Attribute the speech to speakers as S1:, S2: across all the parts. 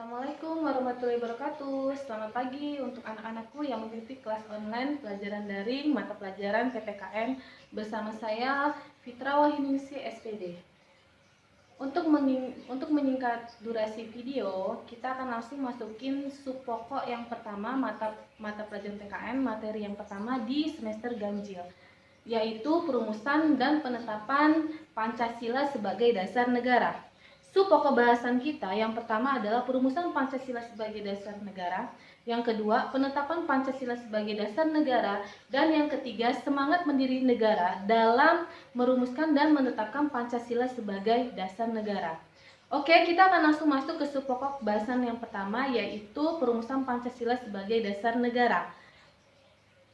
S1: Assalamualaikum warahmatullahi wabarakatuh. Selamat pagi untuk anak-anakku yang mengikuti kelas online pelajaran daring mata pelajaran PPKN bersama saya Fitra Wahyuningsi SPD. Untuk menyingkat durasi video, kita akan langsung masukin sub pokok yang pertama mata pelajaran PKN, materi yang pertama di semester ganjil, yaitu perumusan dan penetapan Pancasila sebagai dasar negara. Sub pokok bahasan kita yang pertama adalah perumusan Pancasila sebagai dasar negara, yang kedua penetapan Pancasila sebagai dasar negara, dan yang ketiga semangat mendiri negara dalam merumuskan dan menetapkan Pancasila sebagai dasar negara. Oke, kita akan langsung masuk ke sub pokok bahasan yang pertama, yaitu perumusan Pancasila sebagai dasar negara.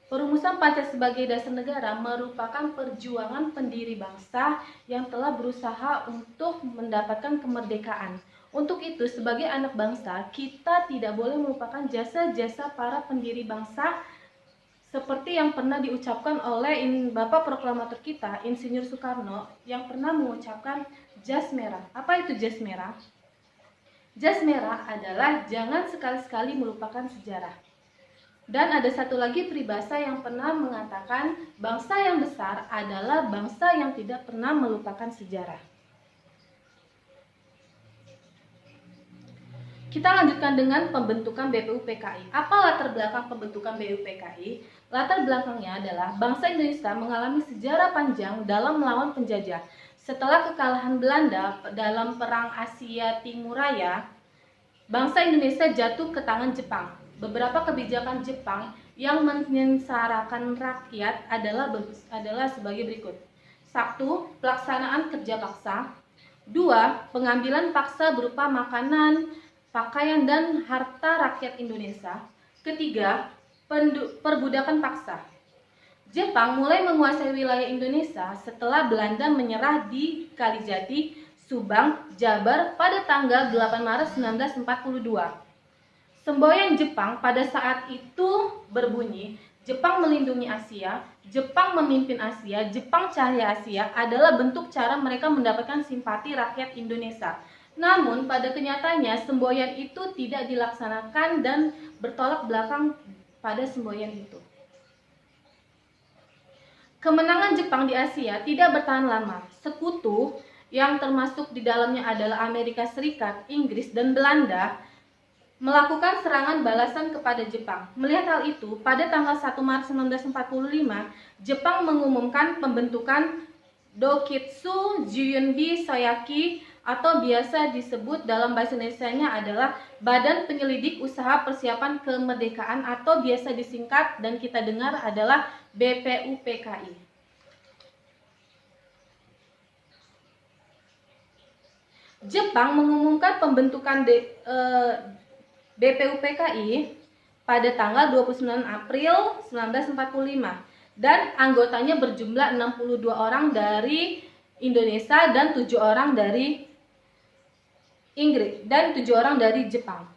S1: Perumusan Pancasila sebagai dasar negara merupakan perjuangan pendiri bangsa yang telah berusaha untuk mendapatkan kemerdekaan. Untuk itu, sebagai anak bangsa, kita tidak boleh melupakan jasa-jasa para pendiri bangsa seperti yang pernah diucapkan oleh Bapak Proklamator kita, Insinyur Soekarno, yang pernah mengucapkan jas merah. Apa itu jas merah? Jas merah adalah jangan sekali-sekali melupakan sejarah. Dan ada satu lagi peribahasa yang pernah mengatakan bangsa yang besar adalah bangsa yang tidak pernah melupakan sejarah. Kita lanjutkan dengan pembentukan BPUPKI. Apa latar belakang pembentukan BPUPKI? Latar belakangnya adalah bangsa Indonesia mengalami sejarah panjang dalam melawan penjajah. Setelah kekalahan Belanda dalam Perang Asia Timur Raya, bangsa Indonesia jatuh ke tangan Jepang. Beberapa kebijakan Jepang yang menyengsarakan rakyat adalah sebagai berikut. 1. Pelaksanaan kerja paksa. 2. Pengambilan paksa berupa makanan, pakaian, dan harta rakyat Indonesia. Ketiga, perbudakan paksa. Jepang mulai menguasai wilayah Indonesia setelah Belanda menyerah di Kalijati, Subang, Jabar pada tanggal 8 Maret 1942. Semboyan Jepang pada saat itu berbunyi, Jepang melindungi Asia, Jepang memimpin Asia, Jepang cahaya Asia adalah bentuk cara mereka mendapatkan simpati rakyat Indonesia. Namun pada kenyataannya semboyan itu tidak dilaksanakan dan bertolak belakang pada semboyan itu. Kemenangan Jepang di Asia tidak bertahan lama. Sekutu yang termasuk di dalamnya adalah Amerika Serikat, Inggris, dan Belanda melakukan serangan balasan kepada Jepang. Melihat hal itu, pada tanggal 1 Maret 1945, Jepang mengumumkan pembentukan Dokitsu Juyunbi Soyaki atau biasa disebut dalam bahasa Indonesianya adalah Badan Penyelidik Usaha Persiapan Kemerdekaan atau biasa disingkat dan kita dengar adalah BPUPKI. Jepang mengumumkan pembentukan BPUPKI pada tanggal 29 April 1945 dan anggotanya berjumlah 62 orang dari Indonesia dan 7 orang dari Inggris dan 7 orang dari Jepang.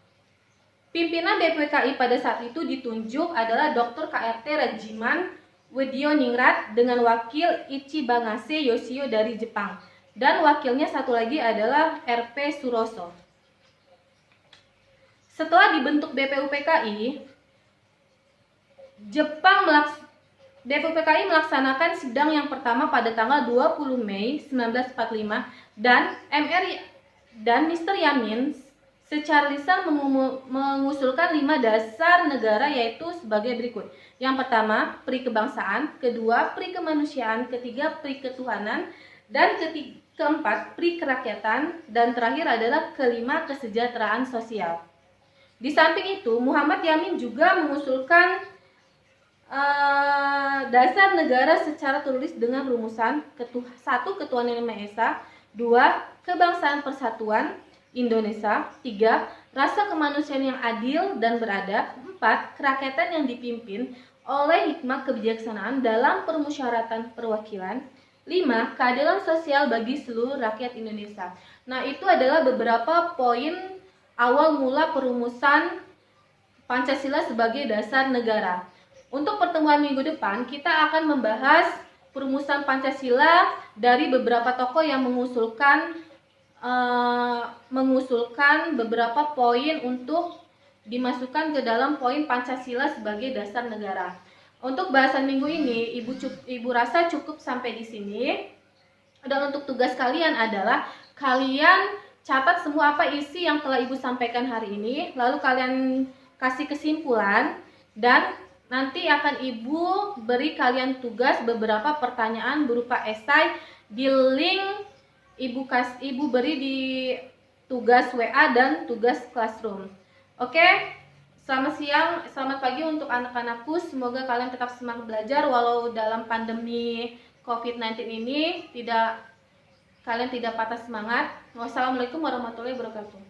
S1: Pimpinan BPUPKI pada saat itu ditunjuk adalah Dr. KRT Rajiman Widyoningrat dengan wakil Ichibangase Yoshio dari Jepang dan wakilnya satu lagi adalah RP Suroso. Setelah dibentuk BPUPKI, BPUPKI melaksanakan sidang yang pertama pada tanggal 20 Mei 1945 dan Mr. Yamin secara lisan mengusulkan 5 dasar negara yaitu sebagai berikut. Yang pertama, pri kebangsaan, kedua, pri kemanusiaan, ketiga, pri ketuhanan, dan keempat, pri kerakyatan, dan terakhir adalah kelima, kesejahteraan sosial. Di samping itu, Muhammad Yamin juga mengusulkan dasar negara secara tertulis dengan rumusan 1. Ketuhanan yang Maha Esa, 2. Kebangsaan Persatuan Indonesia, 3. Rasa kemanusiaan yang adil dan beradab, 4. Kerakyatan yang dipimpin oleh hikmah kebijaksanaan dalam permusyawaratan perwakilan, 5. Keadilan sosial bagi seluruh rakyat Indonesia. Nah, itu adalah beberapa poin awal mula perumusan Pancasila sebagai dasar negara. Untuk pertemuan minggu depan, kita akan membahas perumusan Pancasila dari beberapa tokoh yang mengusulkan mengusulkan beberapa poin untuk dimasukkan ke dalam poin Pancasila sebagai dasar negara. Untuk bahasan minggu ini, Ibu rasa cukup sampai di sini. Dan untuk tugas kalian adalah kalian catat semua apa isi yang telah Ibu sampaikan hari ini, lalu kalian kasih kesimpulan, dan nanti akan Ibu beri kalian tugas beberapa pertanyaan berupa esai di link Ibu beri di tugas WA dan tugas classroom. Oke, selamat siang, selamat pagi untuk anak-anakku. Semoga kalian tetap semangat belajar walau dalam pandemi COVID-19 ini kalian tidak patah semangat. Wassalamualaikum warahmatullahi wabarakatuh.